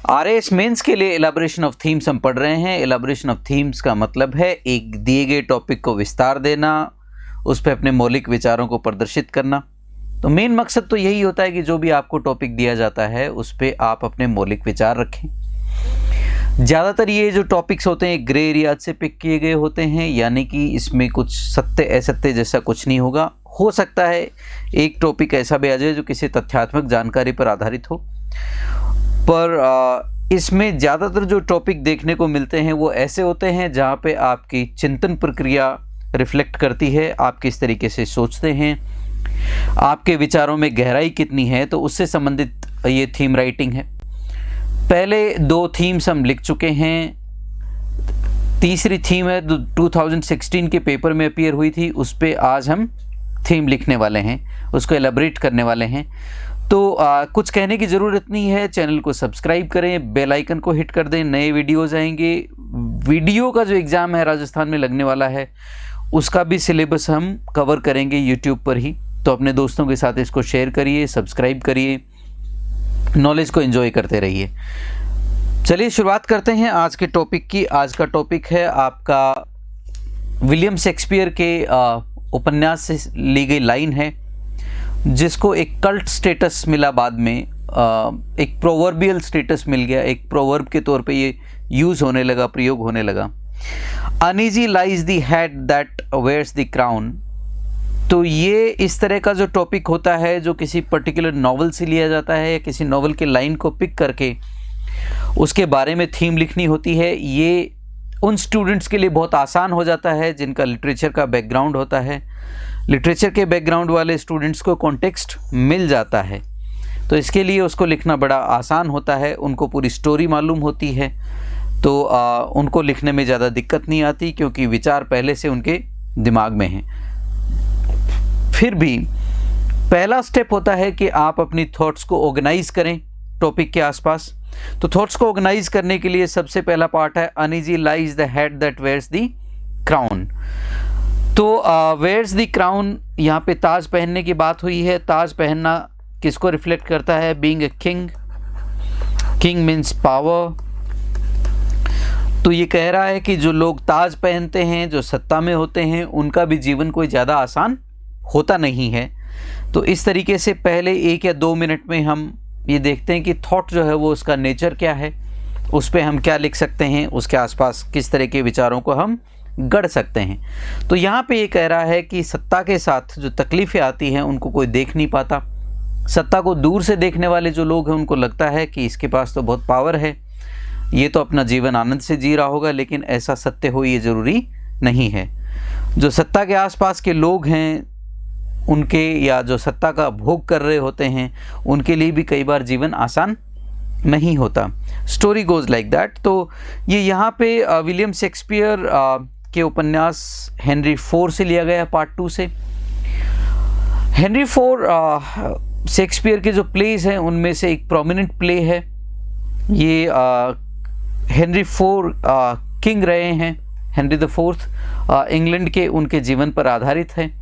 RAS mains के लिए elaboration of themes हम पढ़ रहे हैं। एलाबोरेशन ऑफ थीम्स का मतलब है एक दिए गए टॉपिक को विस्तार देना, उस पर अपने मौलिक विचारों को प्रदर्शित करना। तो मेन मकसद तो यही होता है कि जो भी आपको टॉपिक दिया जाता है उस पर आप अपने मौलिक विचार रखें। ज़्यादातर ये जो टॉपिक्स होते हैं ग्रे एरिया से पिक किए गए होते हैं, यानी कि इसमें कुछ सत्य असत्य जैसा कुछ नहीं होगा। हो सकता है एक टॉपिक ऐसा भी आ जाए जो किसी तथ्यात्मक जानकारी पर आधारित हो, पर इसमें ज़्यादातर जो टॉपिक देखने को मिलते हैं वो ऐसे होते हैं जहाँ पे आपकी चिंतन प्रक्रिया रिफ्लेक्ट करती है, आप किस तरीके से सोचते हैं, आपके विचारों में गहराई कितनी है, तो उससे संबंधित ये थीम राइटिंग है। पहले 2 थीम्स हम लिख चुके हैं, तीसरी थीम है 2016 के पेपर में अपीयर हुई थी, उस पर आज हम थीम लिखने वाले हैं, उसको एलेबोरेट करने वाले हैं। तो कुछ कहने की ज़रूरत नहीं है, चैनल को सब्सक्राइब करें, बेल आइकन को हिट कर दें, नए वीडियोज़ आएंगे। वीडियो का जो एग्ज़ाम है राजस्थान में लगने वाला है उसका भी सिलेबस हम कवर करेंगे यूट्यूब पर ही, तो अपने दोस्तों के साथ इसको शेयर करिए, सब्सक्राइब करिए, नॉलेज को एंजॉय करते रहिए। चलिए शुरुआत करते हैं आज के टॉपिक की। आज का टॉपिक है आपका विलियम शेक्सपियर के उपन्यास से ली गई लाइन है, जिसको एक कल्ट स्टेटस मिला, बाद में एक प्रोवर्बियल स्टेटस मिल गया, एक प्रोवर्ब के तौर पे ये यूज़ होने लगा, प्रयोग होने लगा। Uneasy lies the head that wears the crown. तो ये इस तरह का जो टॉपिक होता है जो किसी पर्टिकुलर नॉवल से लिया जाता है या किसी नॉवल के लाइन को पिक करके उसके बारे में थीम लिखनी होती है। ये उन स्टूडेंट्स के लिए बहुत आसान हो जाता है जिनका लिटरेचर का बैकग्राउंड होता है। लिटरेचर के बैकग्राउंड वाले स्टूडेंट्स को कॉन्टेक्स्ट मिल जाता है, तो इसके लिए उसको लिखना बड़ा आसान होता है। उनको पूरी स्टोरी मालूम होती है, तो उनको लिखने में ज़्यादा दिक्कत नहीं आती, क्योंकि विचार पहले से उनके दिमाग में हैं। फिर भी पहला स्टेप होता है कि आप अपनी थॉट्स को ऑर्गेनाइज करें टॉपिक के आसपास। तो थॉट्स को ऑर्गेनाइज करने के लिए सबसे पहला पार्ट है uneasy lies the head that wears the crown. तो वेयर्स द क्राउन, यहाँ पे ताज पहनने की बात हुई है। ताज पहनना किसको रिफ्लेक्ट करता है? Being a king. King means power. तो ये कह रहा है कि जो लोग ताज पहनते हैं, जो सत्ता में होते हैं, उनका भी जीवन कोई ज़्यादा आसान होता नहीं है। तो इस तरीके से पहले 1 या 2 मिनट में हम ये देखते हैं कि थॉट जो है वो उसका नेचर क्या है, उस पर हम क्या लिख सकते हैं, उसके आसपास किस तरह के विचारों को हम गढ़ सकते हैं। तो यहाँ पे ये कह रहा है कि सत्ता के साथ जो तकलीफ़ें आती हैं उनको कोई देख नहीं पाता। सत्ता को दूर से देखने वाले जो लोग हैं उनको लगता है कि इसके पास तो बहुत पावर है, ये तो अपना जीवन आनंद से जी रहा होगा, लेकिन ऐसा सत्य हो ये ज़रूरी नहीं है। जो सत्ता के आसपास के लोग हैं उनके, या जो सत्ता का भोग कर रहे होते हैं, उनके लिए भी कई बार जीवन आसान नहीं होता। Story goes like that. तो ये यहाँ पे विलियम शेक्सपियर के उपन्यास हेनरी IV से लिया गया, पार्ट 2 से। हेनरी IV शेक्सपियर के जो प्लेज हैं उनमें से एक प्रोमिनेंट प्ले है। ये हेनरी IV किंग रहे हैं, हेनरी IV इंग्लैंड के, उनके जीवन पर आधारित है।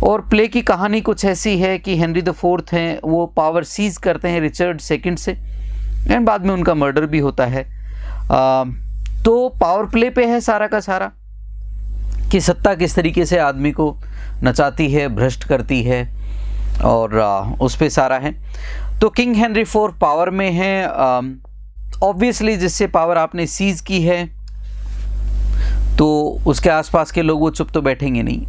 और प्ले की कहानी कुछ ऐसी है कि हेनरी IV हैं, वो पावर सीज करते हैं रिचर्ड II से, एंड बाद में उनका मर्डर भी होता है। तो पावर प्ले पे है सारा का सारा, कि सत्ता किस तरीके से आदमी को नचाती है, भ्रष्ट करती है, और उस पे सारा है। तो किंग हेनरी IV पावर में है। ऑब्वियसली जिससे पावर आपने सीज की है तो उसके आसपास के लोग वो चुप तो बैठेंगे नहीं।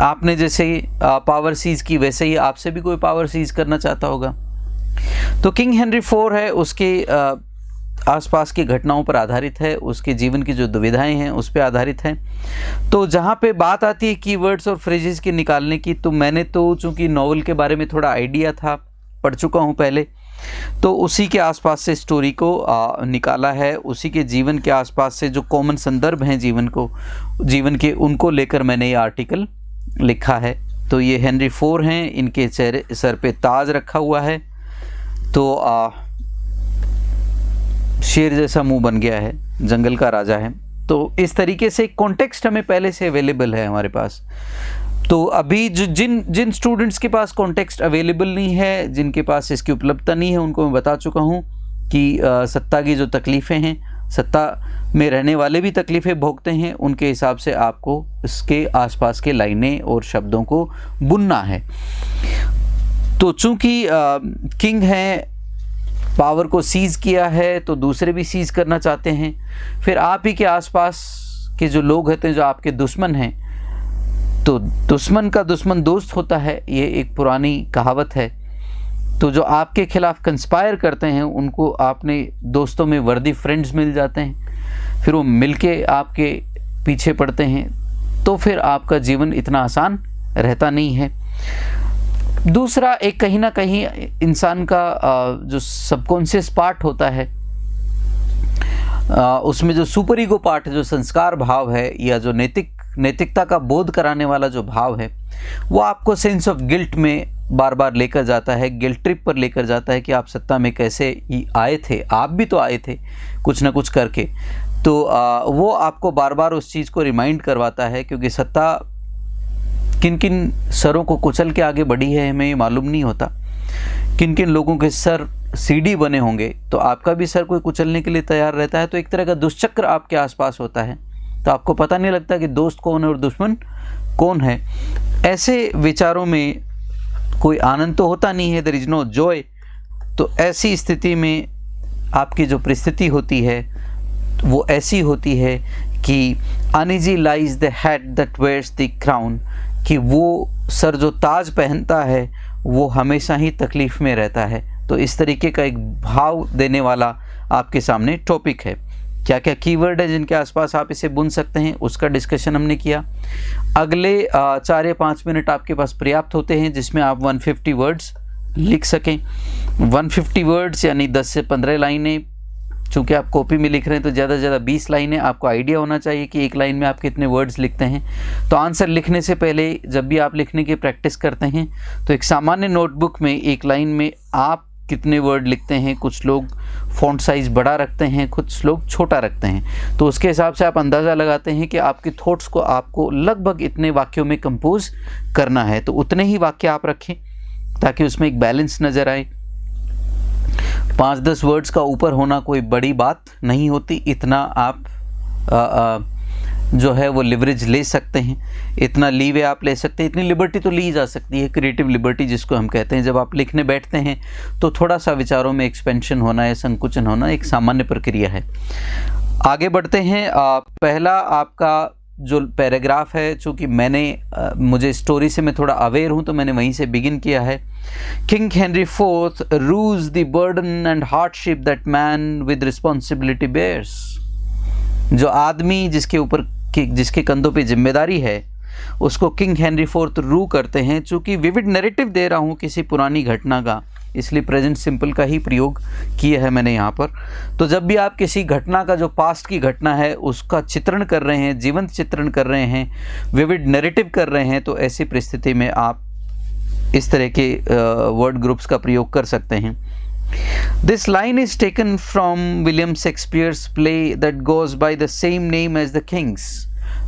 आपने जैसे पावर सीज की, वैसे ही आपसे भी कोई पावर सीज करना चाहता होगा। तो किंग हेनरी IV है, उसके आसपास की घटनाओं पर आधारित है, उसके जीवन की जो दुविधाएं हैं उस पर आधारित है। तो जहाँ पे बात आती है कीवर्ड्स और फ्रेजेस के निकालने की, तो मैंने तो चूँकि नॉवल के बारे में थोड़ा आइडिया था, पढ़ चुका हूँ पहले, तो उसी के आसपास से स्टोरी को निकाला है। उसी के जीवन के आसपास से जो कॉमन संदर्भ हैं जीवन के, उनको लेकर मैंने ये आर्टिकल लिखा है। तो ये हेनरी IV हैं, इनके सर पे ताज रखा हुआ है, तो शेर जैसा मुंह बन गया है, जंगल का राजा है। तो इस तरीके से कॉन्टेक्स्ट हमें पहले से अवेलेबल है हमारे पास। तो अभी जो जिन स्टूडेंट्स के पास कॉन्टेक्स्ट अवेलेबल नहीं है, जिनके पास इसकी उपलब्धता नहीं है, उनको मैं बता चुका हूँ कि सत्ता की जो तकलीफ़ें हैं, सत्ता में रहने वाले भी तकलीफ़ें भोगते हैं, उनके हिसाब से आपको इसके आसपास के लाइनें और शब्दों को बुनना है। तो चूँकि किंग हैं, पावर को सीज़ किया है, तो दूसरे भी सीज़ करना चाहते हैं। फिर आप ही के आसपास के जो लोग होते हैं, जो आपके दुश्मन हैं, तो दुश्मन का दुश्मन दोस्त होता है, ये एक पुरानी कहावत है। तो जो आपके खिलाफ कंस्पायर करते हैं, उनको आपने दोस्तों में वर्दी फ्रेंड्स मिल जाते हैं, फिर वो मिलके आपके पीछे पड़ते हैं, तो फिर आपका जीवन इतना आसान रहता नहीं है। दूसरा, एक कहीं ना कहीं इंसान का जो सबकॉन्शियस पार्ट होता है, उसमें जो सुपर ईगो पार्ट, जो संस्कार भाव है, या जो नैतिकता का बोध कराने वाला जो भाव है, वो आपको सेंस ऑफ गिल्ट में बार बार लेकर जाता है, गिल्ट ट्रिप पर लेकर जाता है कि आप सत्ता में कैसे आए थे, आप भी तो आए थे कुछ ना कुछ करके। तो वो आपको बार बार उस चीज़ को रिमाइंड करवाता है, क्योंकि सत्ता किन किन सरों को कुचल के आगे बढ़ी है, हमें मालूम नहीं होता। किन किन लोगों के सर सीढ़ी बने होंगे, तो आपका भी सर कोई कुचलने के लिए तैयार रहता है। तो एक तरह का दुष्चक्र आपके आसपास होता है, तो आपको पता नहीं लगता कि दोस्त कौन है और दुश्मन कौन है। ऐसे विचारों में कोई आनंद तो होता नहीं है, देयर इज़ नो जॉय। तो ऐसी स्थिति में आपकी जो परिस्थिति होती है वो ऐसी होती है कि uneasy lies the head that wears the crown, कि वो सर जो ताज पहनता है वो हमेशा ही तकलीफ़ में रहता है। तो इस तरीके का एक भाव देने वाला आपके सामने टॉपिक है। क्या क्या कीवर्ड है जिनके आसपास आप इसे बुन सकते हैं, उसका डिस्कशन हमने किया। अगले 4 या 5 मिनट आपके पास पर्याप्त होते हैं जिसमें आप 150 वर्ड्स लिख सकें। 150 वर्ड्स यानी 10 से 15 लाइनें। चूँकि आप कॉपी में लिख रहे हैं तो ज़्यादा से ज़्यादा 20 लाइनें। आपको आइडिया होना चाहिए कि एक लाइन में आप कितने वर्ड्स लिखते हैं। तो आंसर लिखने से पहले जब भी आप लिखने की प्रैक्टिस करते हैं तो एक सामान्य नोटबुक में एक लाइन में आप कितने वर्ड लिखते हैं। कुछ लोग फ़ॉन्ट साइज़ बड़ा रखते हैं, कुछ लोग छोटा रखते हैं। तो उसके हिसाब से आप अंदाज़ा लगाते हैं कि आपके थॉट्स को आपको लगभग इतने वाक्यों में कंपोज करना है। तो उतने ही वाक्य आप रखें ताकि उसमें एक बैलेंस नज़र आए। 5-10 वर्ड्स का ऊपर होना कोई बड़ी बात नहीं होती। इतना आप जो है वो लिवरेज ले सकते हैं, इतना लीवे आप ले सकते हैं, इतनी लिबर्टी तो ली जा सकती है, क्रिएटिव लिबर्टी जिसको हम कहते हैं। जब आप लिखने बैठते हैं तो थोड़ा सा विचारों में एक्सपेंशन होना या संकुचन होना एक सामान्य प्रक्रिया है। आगे बढ़ते हैं। पहला आपका जो पैराग्राफ है, चूँकि मुझे स्टोरी से मैं थोड़ा अवेयर हूँ तो मैंने वहीं से बिगिन किया है। King Henry IV rues the burden and hardship that man with responsibility bears. जो आदमी जिसके कंधों पे जिम्मेदारी है उसको किंग हेनरी IV रू करते हैं। चूँकि विविड नैरेटिव दे रहा हूँ किसी पुरानी घटना का, इसलिए प्रेजेंट सिंपल का ही प्रयोग किया है मैंने यहाँ पर। तो जब भी आप किसी घटना का, जो पास्ट की घटना है, उसका चित्रण कर रहे हैं, जीवंत चित्रण कर रहे हैं, विविड नैरेटिव कर रहे हैं, तो ऐसी परिस्थिति में आप इस तरह के वर्ड ग्रुप्स का प्रयोग कर सकते हैं। This line is taken from William Shakespeare's play that goes by the same name as the king's.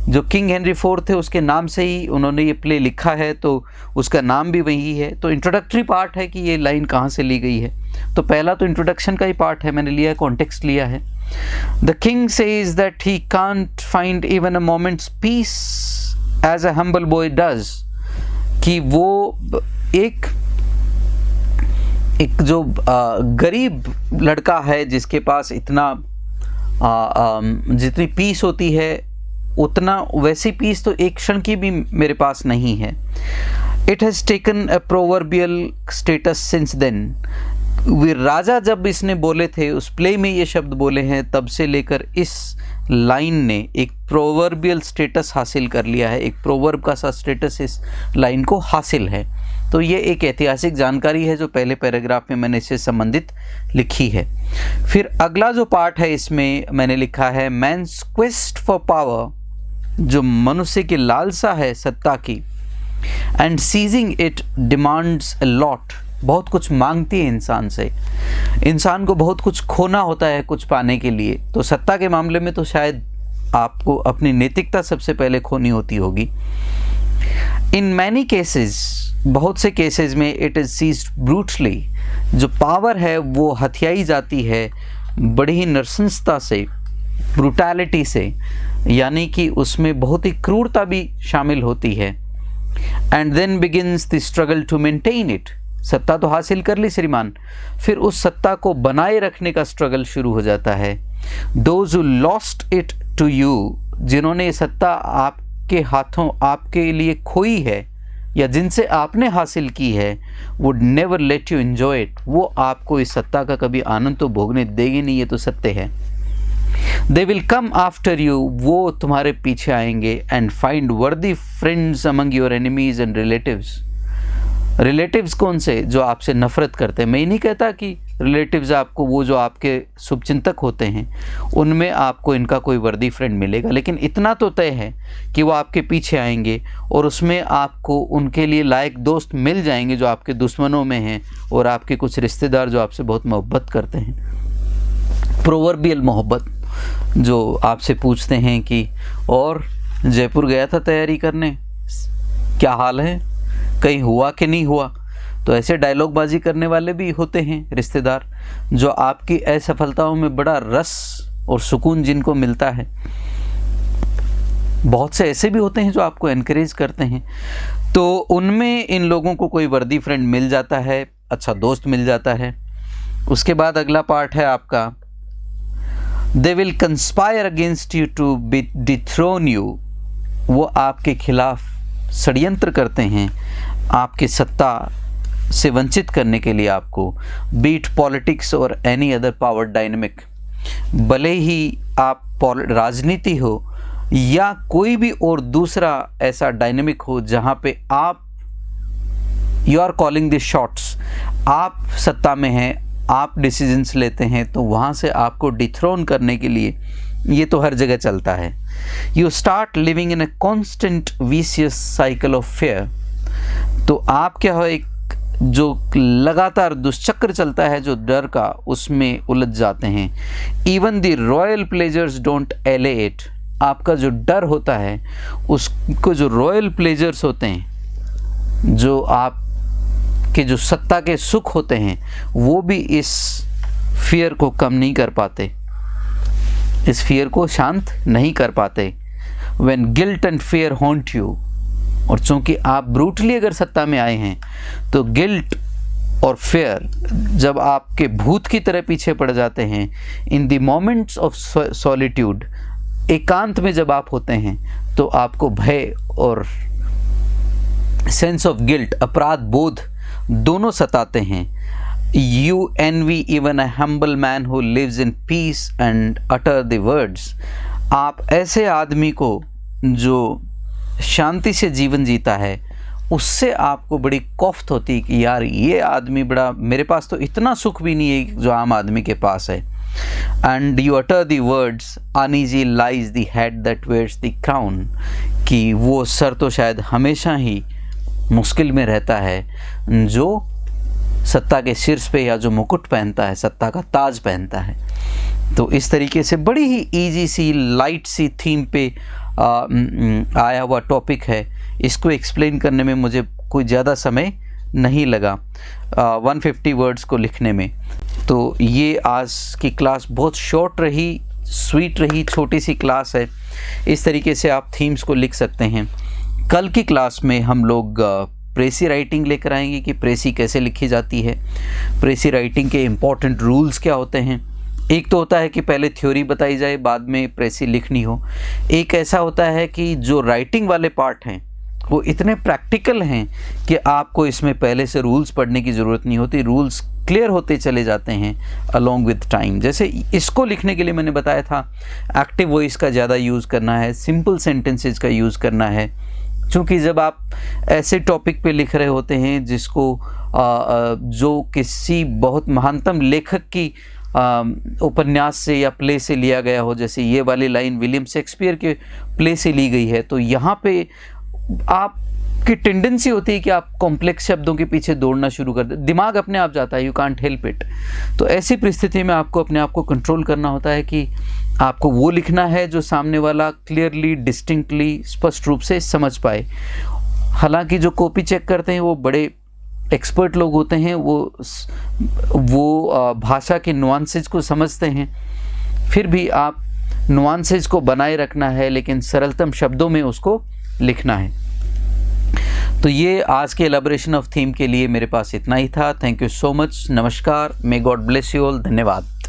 जो किंग हेनरी IV थे उसके नाम से ही उन्होंने ये प्ले लिखा है, तो उसका नाम भी वही है। तो इंट्रोडक्टरी पार्ट है कि ये लाइन कहाँ से ली गई है। तो पहला तो इंट्रोडक्शन का ही पार्ट है, मैंने लिया है, कॉन्टेक्स्ट लिया है। The king says that he can't find even a moment's peace as a humble boy does, कि वो एक जो गरीब लड़का है जिसके पास इतना जितनी पीस होती है उतना वैसी पीस तो एक क्षण की भी मेरे पास नहीं है। It has taken a proverbial status since then. वे राजा जब इसने बोले थे, उस प्ले में ये शब्द बोले हैं, तब से लेकर इस लाइन ने एक प्रोवर्बियल स्टेटस हासिल कर लिया है। एक प्रोवर्ब का सा स्टेटस इस लाइन को हासिल है। तो ये एक ऐतिहासिक जानकारी है जो पहले पैराग्राफ में मैंने इससे संबंधित लिखी है। फिर अगला जो पार्ट है इसमें मैंने लिखा है मैन्स क्वेस्ट फॉर पावर, जो मनुष्य की लालसा है सत्ता की, and seizing it demands a lot, बहुत कुछ मांगती है इंसान से। इंसान को बहुत कुछ खोना होता है कुछ पाने के लिए। तो सत्ता के मामले में तो शायद आपको अपनी नैतिकता सबसे पहले खोनी होती होगी। इन मैनी केसेस, बहुत से केसेस में इट इज़ सीज्ड ब्रूटली, जो पावर है वो हथियाई जाती है बड़ी ही नृशंसता से, ब्रूटैलिटी से, यानी कि उसमें बहुत ही क्रूरता भी शामिल होती है। And then begins the struggle to maintain it. सत्ता तो हासिल कर ली श्रीमान, फिर उस सत्ता को बनाए रखने का स्ट्रगल शुरू हो जाता है। Those who lost it to you, जिन्होंने ये सत्ता आपके हाथों आपके लिए खोई है या जिनसे आपने हासिल की है, would never let you enjoy it. वो आपको इस सत्ता का कभी आनंद तो भोगने देंगे नहीं, ये तो सत्य है। They will come after you, वो तुम्हारे पीछे आएंगे। एंड फाइंड वर्दी friends among your enemies and relatives. Relatives कौन से? जो आपसे नफरत करते हैं। मैं ये नहीं कहता कि रिलेटिव्स आपको, वो जो आपके शुभचिंतक होते हैं उनमें आपको इनका कोई वर्दी फ्रेंड मिलेगा, लेकिन इतना तो तय है कि वो आपके पीछे आएंगे और उसमें आपको उनके लिए लायक दोस्त मिल जाएंगे जो आपके दुश्मनों में हैं, और आपके कुछ रिश्तेदार जो आपसे बहुत मोहब्बत करते हैं, प्रोवर्बियल मोहब्बत, जो आपसे पूछते हैं कि और जयपुर गया था तैयारी करने, क्या हाल है, कहीं हुआ कि नहीं हुआ। तो ऐसे डायलॉग बाजी करने वाले भी होते हैं रिश्तेदार, जो आपकी असफलताओं में बड़ा रस और सुकून जिनको मिलता है। बहुत से ऐसे भी होते हैं जो आपको एनकरेज करते हैं। तो उनमें इन लोगों को कोई वर्दी फ्रेंड मिल जाता है, अच्छा दोस्त मिल जाता है। उसके बाद अगला पार्ट है आपका, they will conspire against you to dethrone you. वो आपके खिलाफ षड्यंत्र करते हैं आपकी सत्ता से वंचित करने के लिए आपको। बीट पॉलिटिक्स और एनी अदर पावर डायनेमिक, भले ही आप राजनीति हो या कोई भी और दूसरा ऐसा डायनेमिक हो जहाँ पे आप you are calling the shots, आप सत्ता में हैं, आप डिसीजंस लेते हैं, तो वहाँ से आपको डिथ्रोन करने के लिए ये तो हर जगह चलता है। You start living in a constant vicious cycle of fair. तो आप क्या हो, एक जो लगातार दुष्चक्र चलता है जो डर का, उसमें उलझ जाते हैं। Even the royal pleasures don't एले इट। आपका जो डर होता है उसको, जो रॉयल प्लेजर्स होते हैं, जो आपके जो सत्ता के सुख होते हैं, वो भी इस फियर को कम नहीं कर पाते, इस फियर को शांत नहीं कर पाते। When guilt and fear haunt you, और चूंकि आप ब्रूटली अगर सत्ता में आए हैं तो गिल्ट और फेयर जब आपके भूत की तरह पीछे पड़ जाते हैं, in the moments of solitude, एकांत में जब आप होते हैं, तो आपको भय और सेंस ऑफ गिल्ट, अपराध बोध दोनों सताते हैं। You envy even a humble man who lives in peace and utter the words. आप ऐसे आदमी को जो शांति से जीवन जीता है, उससे आपको बड़ी कोफ्त होती है कि यार ये आदमी बड़ा, मेरे पास तो इतना सुख भी नहीं है जो आम आदमी के पास है। And you utter the words, uneasy lies the head that wears the crown, कि वो सर तो शायद हमेशा ही मुश्किल में रहता है जो सत्ता के शीर्ष पे या जो मुकुट पहनता है, सत्ता का ताज पहनता है। तो इस तरीके से बड़ी ही इजी सी, लाइट सी थीम पे आया हुआ टॉपिक है। इसको एक्सप्लेन करने में मुझे कोई ज़्यादा समय नहीं लगा 150 वर्ड्स को लिखने में। तो ये आज की क्लास बहुत शॉर्ट रही, स्वीट रही, छोटी सी क्लास है। इस तरीके से आप थीम्स को लिख सकते हैं। कल की क्लास में हम लोग प्रेसी राइटिंग लेकर आएंगे कि प्रेसी कैसे लिखी जाती है, प्रेसी राइटिंग के इम्पॉर्टेंट रूल्स क्या होते हैं। एक तो होता है कि पहले थ्योरी बताई जाए, बाद में प्रेसी लिखनी हो। एक ऐसा होता है कि जो राइटिंग वाले पार्ट हैं वो इतने प्रैक्टिकल हैं कि आपको इसमें पहले से रूल्स पढ़ने की ज़रूरत नहीं होती, रूल्स क्लियर होते चले जाते हैं अलोंग विथ टाइम। जैसे इसको लिखने के लिए मैंने बताया था एक्टिव वॉइस का ज़्यादा यूज़ करना है, सिंपल सेंटेंसेस का यूज़ करना है, क्योंकि जब आप ऐसे टॉपिक पे लिख रहे होते हैं जिसको जो किसी बहुत महानतम लेखक की उपन्यास से या प्ले से लिया गया हो, जैसे ये वाली लाइन विलियम शेक्सपियर के प्ले से ली गई है, तो यहाँ पे आपकी टेंडेंसी होती है कि आप कॉम्प्लेक्स शब्दों के पीछे दौड़ना शुरू कर दे, दिमाग अपने आप जाता है, यू कांट हेल्प इट। तो ऐसी परिस्थिति में आपको अपने आप को कंट्रोल करना होता है कि आपको वो लिखना है जो सामने वाला क्लियरली, डिस्टिंक्टली, स्पष्ट रूप से समझ पाए। हालांकि जो कॉपी चेक करते हैं वो बड़े एक्सपर्ट लोग होते हैं वो भाषा के नुआंसेस को समझते हैं, फिर भी आप नुआंसेस को बनाए रखना है, लेकिन सरलतम शब्दों में उसको लिखना है। तो ये आज के एलैबोरेशन ऑफ थीम के लिए मेरे पास इतना ही था। Thank you so much. नमस्कार। May God bless you all. धन्यवाद।